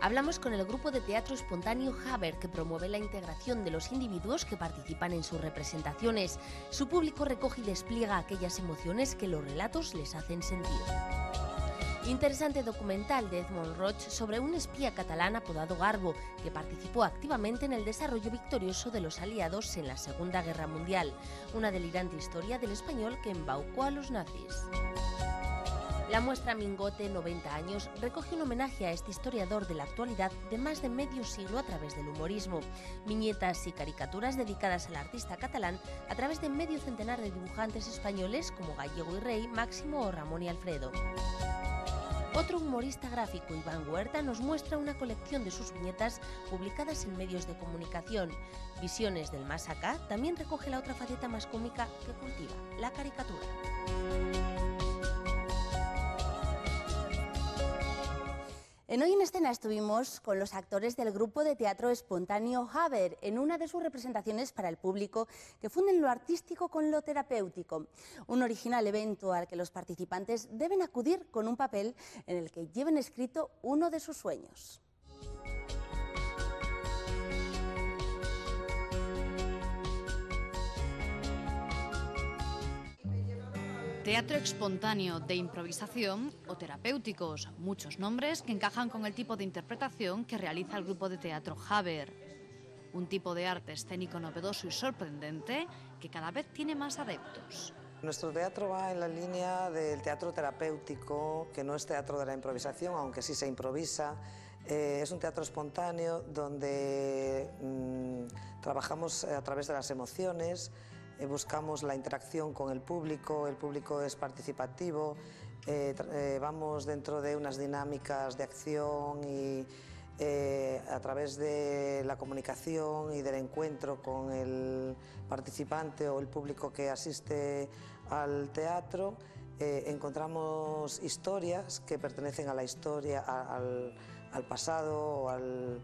Hablamos con el grupo de teatro espontáneo Haber, que promueve la integración de los individuos que participan en sus representaciones. Su público recoge y despliega aquellas emociones que los relatos les hacen sentir. Interesante documental de Edmond Roig sobre un espía catalán apodado Garbo, que participó activamente en el desarrollo victorioso de los aliados en la Segunda Guerra Mundial. Una delirante historia del español que embaucó a los nazis. La muestra Mingote, 90 años, recoge un homenaje a este historiador de la actualidad de más de medio siglo a través del humorismo. Viñetas y caricaturas dedicadas al artista catalán a través de medio centenar de dibujantes españoles como Gallego y Rey, Máximo o Ramón y Alfredo. Otro humorista gráfico, Iván Huerta, nos muestra una colección de sus viñetas publicadas en medios de comunicación. Visiones del Más Acá también recoge la otra faceta más cómica que cultiva, la caricatura. En Hoy en Escena estuvimos con los actores del grupo de teatro espontáneo Haber en una de sus representaciones para el público que funden lo artístico con lo terapéutico. Un original evento al que los participantes deben acudir con un papel en el que lleven escrito uno de sus sueños. Teatro espontáneo, de improvisación o terapéuticos, muchos nombres que encajan con el tipo de interpretación que realiza el grupo de teatro Haber. Un tipo de arte escénico novedoso y sorprendente que cada vez tiene más adeptos. Nuestro teatro va en la línea del teatro terapéutico, que no es teatro de la improvisación, aunque sí se improvisa. Es un teatro espontáneo donde trabajamos a través de las emociones. Buscamos la interacción con el público es participativo, vamos dentro de unas dinámicas de acción y a través de la comunicación y del encuentro con el participante o el público que asiste al teatro, encontramos historias que pertenecen a la historia, al pasado o al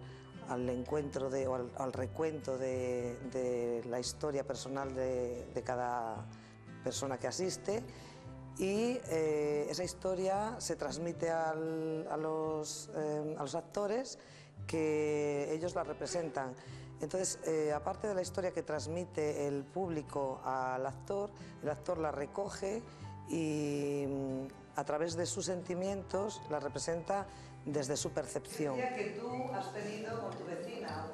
encuentro o al recuento de la historia personal de cada persona que asiste, y esa historia se transmite a los actores, que ellos la representan. Entonces, aparte de la historia que transmite el público al actor, el actor la recoge y a través de sus sentimientos la representa desde su percepción. Que tú has tenido con tu vecina,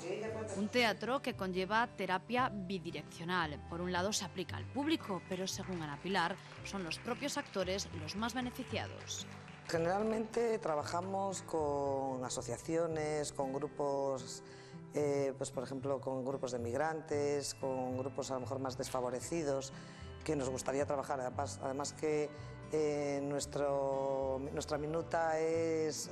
un teatro que conlleva terapia bidireccional. Por un lado se aplica al público, pero según Ana Pilar, son los propios actores los más beneficiados. Generalmente trabajamos con asociaciones, con grupos, pues por ejemplo con grupos de migrantes, con grupos a lo mejor más desfavorecidos, que nos gustaría trabajar. Además que nuestra minuta es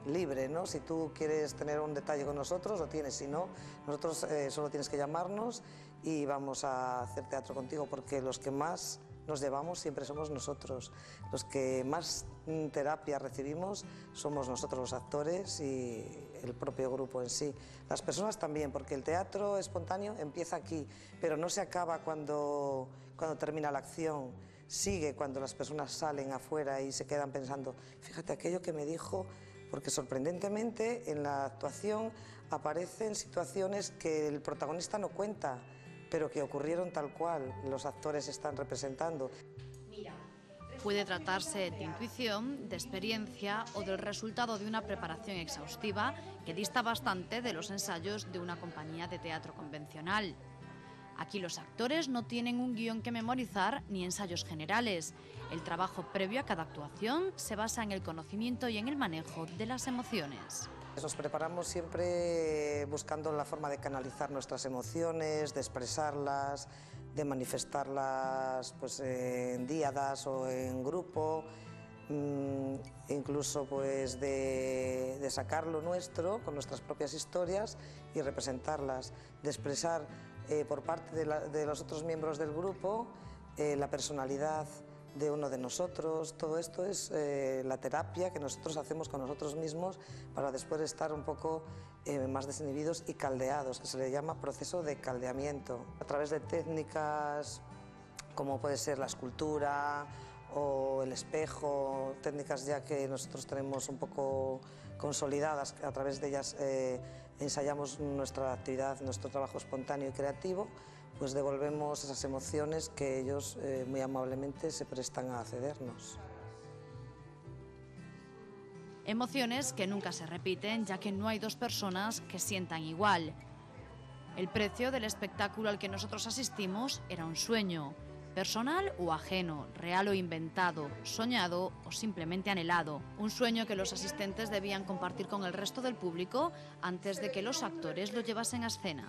libre, ¿no? Si tú quieres tener un detalle con nosotros, lo tienes. Si no, nosotros solo tienes que llamarnos y vamos a hacer teatro contigo, porque los que más nos llevamos siempre somos nosotros. Los que más terapia recibimos somos nosotros, los actores, y el propio grupo en sí. Las personas también, porque el teatro espontáneo empieza aquí, pero no se acaba cuando termina la acción. Sigue cuando las personas salen afuera y se quedan pensando, fíjate aquello que me dijo, porque sorprendentemente en la actuación aparecen situaciones que el protagonista no cuenta, pero que ocurrieron tal cual, los actores están representando. Puede tratarse de intuición, de experiencia o del resultado de una preparación exhaustiva que dista bastante de los ensayos de una compañía de teatro convencional. Aquí los actores no tienen un guión que memorizar ni ensayos generales. El trabajo previo a cada actuación se basa en el conocimiento y en el manejo de las emociones. Nos preparamos siempre buscando la forma de canalizar nuestras emociones, de expresarlas, de manifestarlas pues, en díadas o en grupo, incluso pues, de sacar lo nuestro con nuestras propias historias y representarlas, de expresar por parte de los otros miembros del grupo la personalidad de uno de nosotros. Todo esto es la terapia que nosotros hacemos con nosotros mismos para después estar un poco más desinhibidos y caldeados, que se le llama proceso de caldeamiento. A través de técnicas como puede ser la escultura o el espejo, técnicas ya que nosotros tenemos un poco consolidadas, a través de ellas ensayamos nuestra actividad, nuestro trabajo espontáneo y creativo, pues devolvemos esas emociones que ellos muy amablemente se prestan a cedernos. Emociones que nunca se repiten, ya que no hay dos personas que sientan igual. El precio del espectáculo al que nosotros asistimos era un sueño, personal o ajeno, real o inventado, soñado o simplemente anhelado. Un sueño que los asistentes debían compartir con el resto del público antes de que los actores lo llevasen a escena.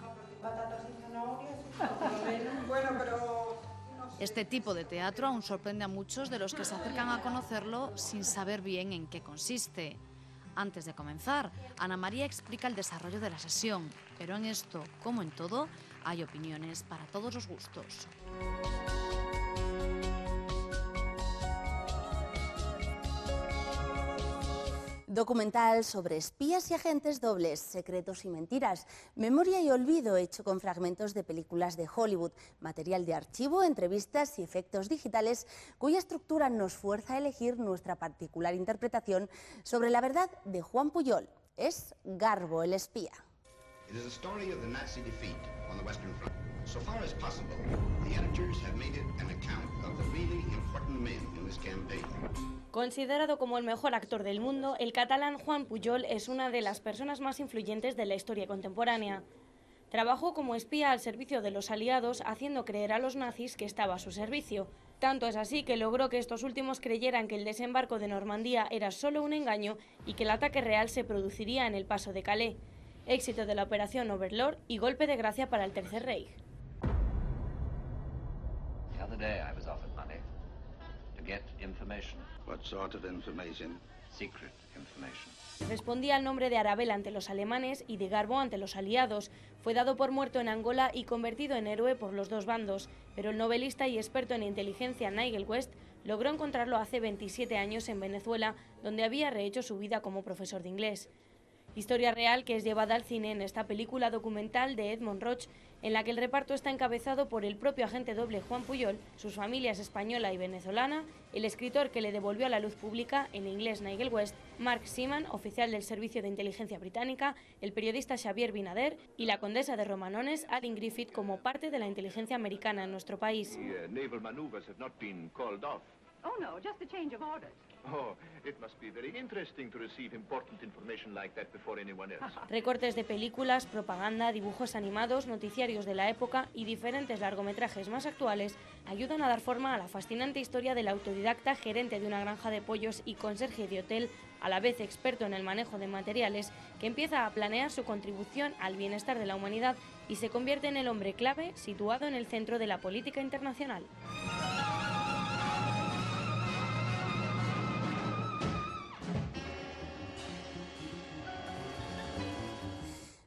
Este tipo de teatro aún sorprende a muchos de los que se acercan a conocerlo sin saber bien en qué consiste. Antes de comenzar, Ana María explica el desarrollo de la sesión, pero en esto, como en todo, hay opiniones para todos los gustos. Documental sobre espías y agentes dobles, secretos y mentiras, memoria y olvido hecho con fragmentos de películas de Hollywood, material de archivo, entrevistas y efectos digitales cuya estructura nos fuerza a elegir nuestra particular interpretación sobre la verdad de Juan Pujol. Es Garbo el espía. It is a story of the Nazi defeat on the Western Front. So far as possible, the editors have made it an account of the really important men in this campaign. Considerado como el mejor actor del mundo, el catalán Juan Pujol es una de las personas más influyentes de la historia contemporánea. Trabajó como espía al servicio de los aliados, haciendo creer a los nazis que estaba a su servicio. Tanto es así que logró que estos últimos creyeran que el desembarco de Normandía era solo un engaño y que el ataque real se produciría en el paso de Calais. Éxito de la operación Overlord y golpe de gracia para el Tercer Reich. The other day I was offered money to get information. What sort of information? Secret information. Respondía al nombre de Arabella ante los alemanes y de Garbo ante los aliados. Fue dado por muerto en Angola y convertido en héroe por los dos bandos, pero el novelista y experto en inteligencia Nigel West logró encontrarlo hace 27 años en Venezuela, donde había rehecho su vida como profesor de inglés. Historia real que es llevada al cine en esta película documental de Edmond Roch, en la que el reparto está encabezado por el propio agente doble Juan Pujol, sus familias española y venezolana, el escritor que le devolvió a la luz pública, en inglés Nigel West, Mark Seaman, oficial del Servicio de Inteligencia Británica, el periodista Xavier Binader y la condesa de Romanones, Aline Griffith, como parte de la inteligencia americana en nuestro país. Naval maneuvers have not been called off. Oh no, just a change of orders. Oh, it must be very interesting to receive important information like that before anyone else. Recortes de películas, propaganda, dibujos animados, noticiarios de la época y diferentes largometrajes más actuales ayudan a dar forma a la fascinante historia del autodidacta gerente de una granja de pollos y conserje de hotel, a la vez experto en el manejo de materiales, que empieza a planear su contribución al bienestar de la humanidad y se convierte en el hombre clave situado en el centro de la política internacional.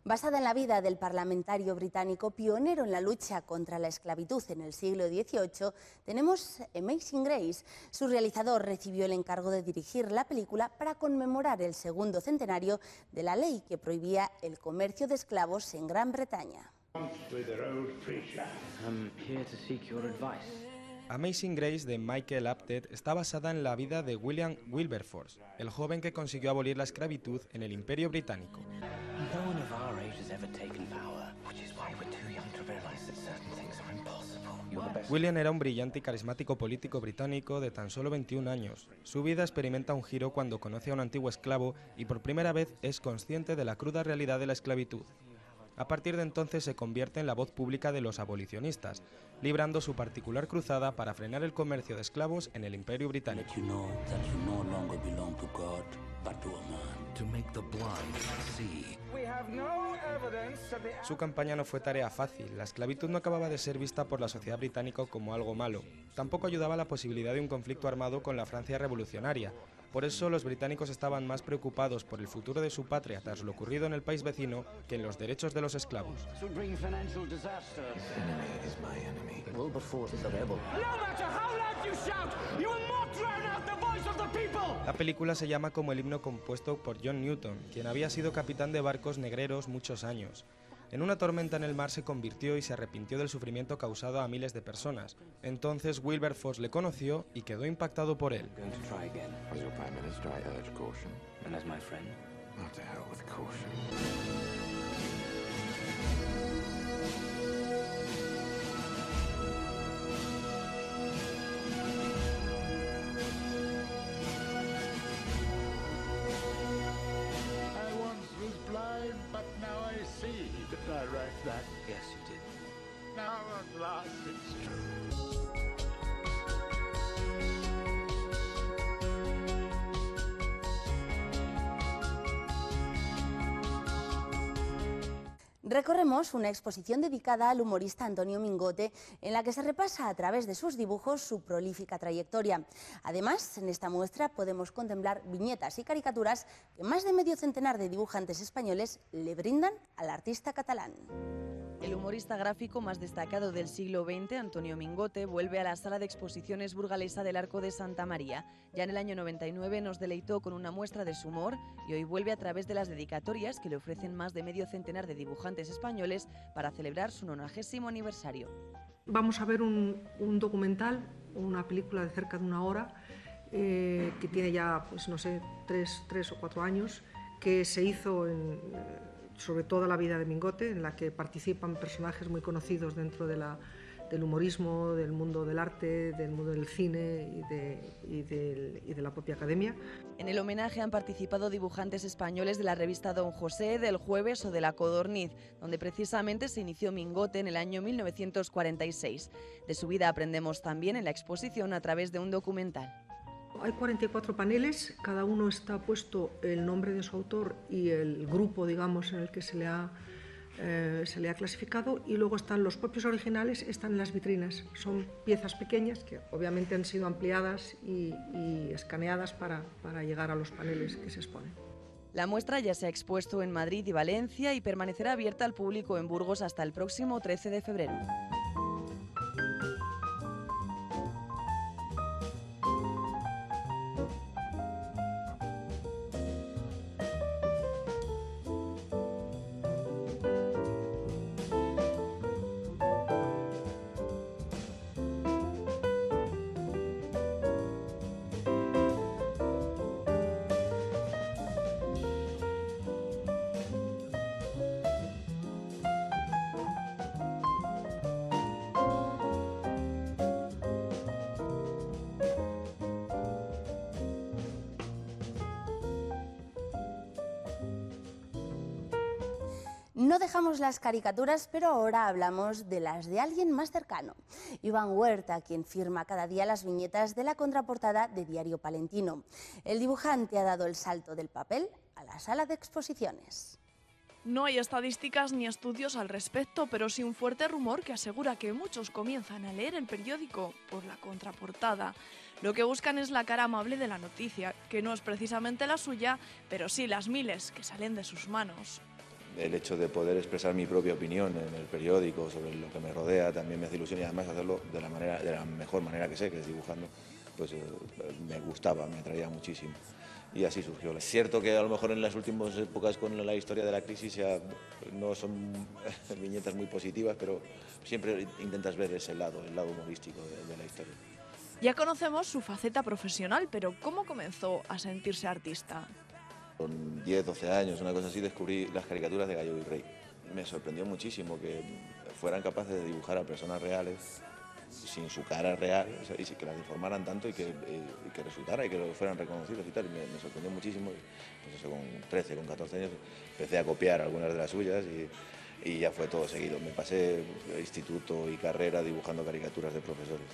Basada en la vida del parlamentario británico pionero en la lucha contra la esclavitud en el siglo XVIII, tenemos Amazing Grace. Su realizador recibió el encargo de dirigir la película para conmemorar el segundo centenario de la ley que prohibía el comercio de esclavos en Gran Bretaña. Amazing Grace de Michael Apted está basada en la vida de William Wilberforce, el joven que consiguió abolir la esclavitud en el Imperio Británico. William era un brillante y carismático político británico de tan solo 21 años. Su vida experimenta un giro cuando conoce a un antiguo esclavo y por primera vez es consciente de la cruda realidad de la esclavitud. A partir de entonces se convierte en la voz pública de los abolicionistas, librando su particular cruzada para frenar el comercio de esclavos en el Imperio Británico. Su campaña no fue tarea fácil. La esclavitud no acababa de ser vista por la sociedad británica como algo malo. Tampoco ayudaba la posibilidad de un conflicto armado con la Francia revolucionaria. Por eso los británicos estaban más preocupados por el futuro de su patria tras lo ocurrido en el país vecino que en los derechos de los esclavos. La película se llama como el himno compuesto por John Newton, quien había sido capitán de barcos negreros muchos años. En una tormenta en el mar se convirtió y se arrepintió del sufrimiento causado a miles de personas. Entonces Wilberforce le conoció y quedó impactado por él. Yes, you did. Now at last it's true. Recorremos una exposición dedicada al humorista Antonio Mingote, en la que se repasa a través de sus dibujos su prolífica trayectoria. Además, en esta muestra podemos contemplar viñetas y caricaturas que más de medio centenar de dibujantes españoles le brindan al artista catalán. El humorista gráfico más destacado del siglo XX, Antonio Mingote, vuelve a la sala de exposiciones burgalesa del Arco de Santa María. Ya en el año 99 nos deleitó con una muestra de su humor y hoy vuelve a través de las dedicatorias que le ofrecen más de medio centenar de dibujantes españoles para celebrar su 90º aniversario. Vamos a ver un documental, una película de cerca de una hora, que tiene ya, pues no sé, tres o 4 años, que se hizo sobre toda la vida de Mingote, en la que participan personajes muy conocidos dentro del humorismo, del mundo del arte, del mundo del cine y de la propia academia. En el homenaje han participado dibujantes españoles de la revista Don José, del Jueves o de La Codorniz, donde precisamente se inició Mingote en el año 1946. De su vida aprendemos también en la exposición a través de un documental. Hay 44 paneles, cada uno está puesto el nombre de su autor y el grupo, digamos, en el que se le ha clasificado, y luego están los propios originales, están en las vitrinas. Son piezas pequeñas que obviamente han sido ampliadas y escaneadas para llegar a los paneles que se exponen. La muestra ya se ha expuesto en Madrid y Valencia y permanecerá abierta al público en Burgos hasta el próximo 13 de febrero. No dejamos las caricaturas, pero ahora hablamos de las de alguien más cercano. Iván Huerta, quien firma cada día las viñetas de la contraportada de Diario Palentino. El dibujante ha dado el salto del papel a la sala de exposiciones. No hay estadísticas ni estudios al respecto, pero sí un fuerte rumor que asegura que muchos comienzan a leer el periódico por la contraportada. Lo que buscan es la cara amable de la noticia, que no es precisamente la suya, pero sí las miles que salen de sus manos. El hecho de poder expresar mi propia opinión en el periódico sobre lo que me rodea también me hace ilusión, y además hacerlo de la mejor manera que sé, que es dibujando, pues me gustaba, me atraía muchísimo. Y así surgió. Es cierto que a lo mejor en las últimas épocas con la historia de la crisis ya no son viñetas muy positivas, pero siempre intentas ver ese lado, el lado humorístico de la historia. Ya conocemos su faceta profesional, pero ¿cómo comenzó a sentirse artista? Con 10, 12 años, una cosa así, descubrí las caricaturas de Gallo Virrey. Me sorprendió muchísimo que fueran capaces de dibujar a personas reales sin su cara real, o sea, y que las deformaran tanto y que resultara y que lo fueran reconocidos y tal. Y me sorprendió muchísimo. Pues eso, con 13, con 14 años empecé a copiar algunas de las suyas y ya fue todo seguido. Me pasé instituto y carrera dibujando caricaturas de profesores.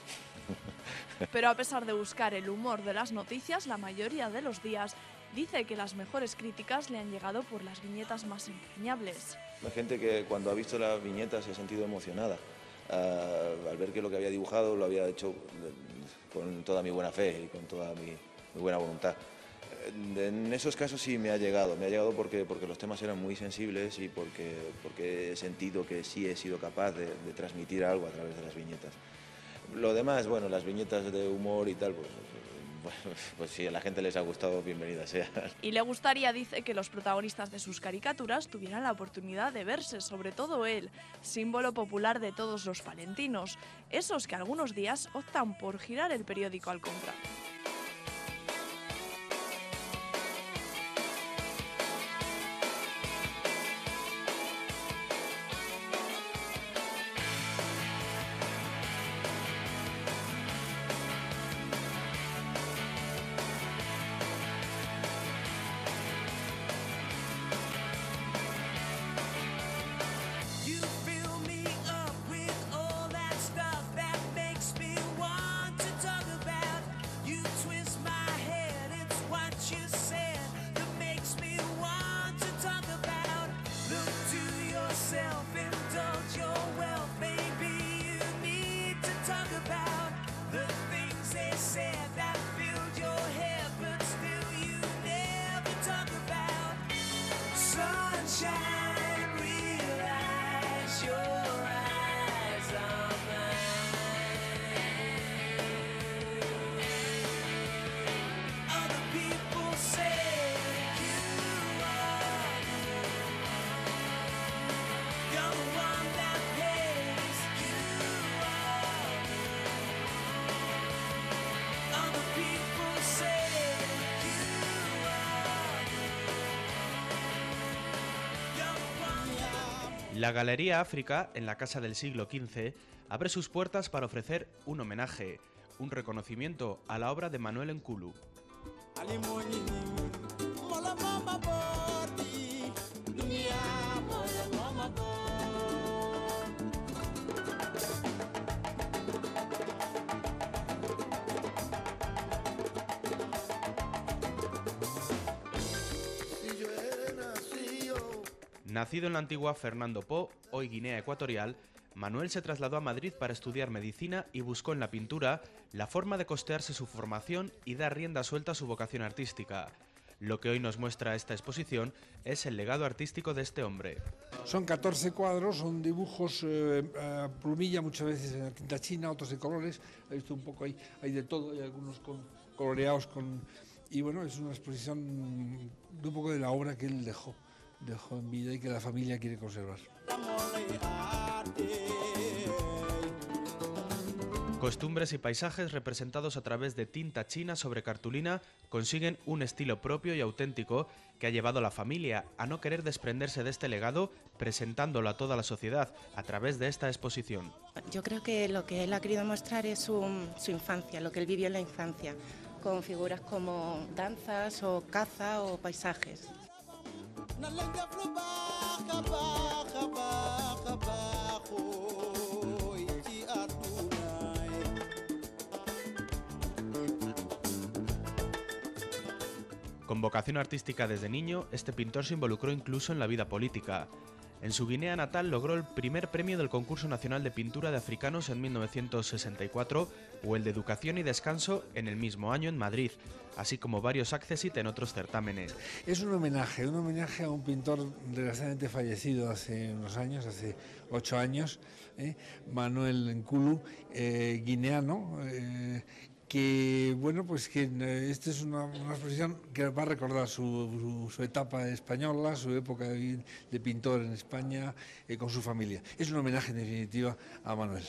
Pero a pesar de buscar el humor de las noticias, la mayoría de los días dice que las mejores críticas le han llegado por las viñetas más entrañables. La gente que cuando ha visto las viñetas se ha sentido emocionada al ver que lo que había dibujado lo había hecho con toda mi buena fe y con toda mi buena voluntad. En esos casos sí me ha llegado porque los temas eran muy sensibles y porque he sentido que sí he sido capaz de transmitir algo a través de las viñetas. Lo demás, bueno, las viñetas de humor y tal, pues pues si a la gente les ha gustado, bienvenida sea. Y le gustaría, dice, que los protagonistas de sus caricaturas tuvieran la oportunidad de verse, sobre todo él, símbolo popular de todos los palentinos, esos que algunos días optan por girar el periódico al contrario. La Galería África, en la Casa del Siglo XV, abre sus puertas para ofrecer un homenaje, un reconocimiento a la obra de Manuel Nkulu. Nacido en la antigua Fernando Po, hoy Guinea Ecuatorial, Manuel se trasladó a Madrid para estudiar medicina y buscó en la pintura la forma de costearse su formación y dar rienda suelta a su vocación artística. Lo que hoy nos muestra esta exposición es el legado artístico de este hombre. Son 14 cuadros, son dibujos a plumilla, muchas veces en tinta china, otros de colores. He visto un poco ahí, hay de todo, hay algunos coloreados con... Y bueno, es una exposición de un poco de la obra que él dejó en vida y que la familia quiere conservar. Costumbres y paisajes representados a través de tinta china sobre cartulina consiguen un estilo propio y auténtico que ha llevado a la familia a no querer desprenderse de este legado, presentándolo a toda la sociedad a través de esta exposición. Yo creo que lo que él ha querido mostrar es su infancia, lo que él vivió en la infancia, con figuras como danzas o caza o paisajes. Con vocación artística desde niño, este pintor se involucró incluso en la vida política. En su Guinea natal logró el primer premio del Concurso Nacional de Pintura de Africanos en 1964 o el de Educación y Descanso en el mismo año en Madrid, así como varios accésit en otros certámenes. Es un homenaje a un pintor desgraciadamente fallecido hace unos años, hace 8 años, Manuel Nkulu, guineano, que bueno, pues que esta es una exposición que va a recordar su etapa española, su época de pintor en España, con su familia. Es un homenaje en definitiva a Manuel.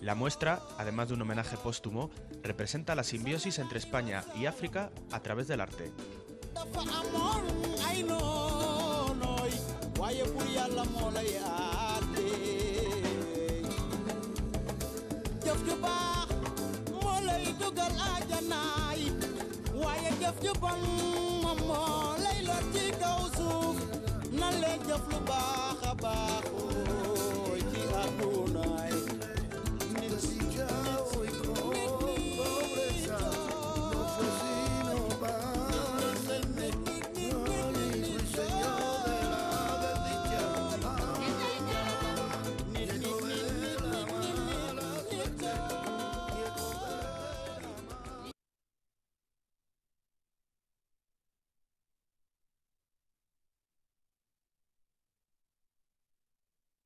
La muestra, además de un homenaje póstumo, representa la simbiosis entre España y África a través del arte.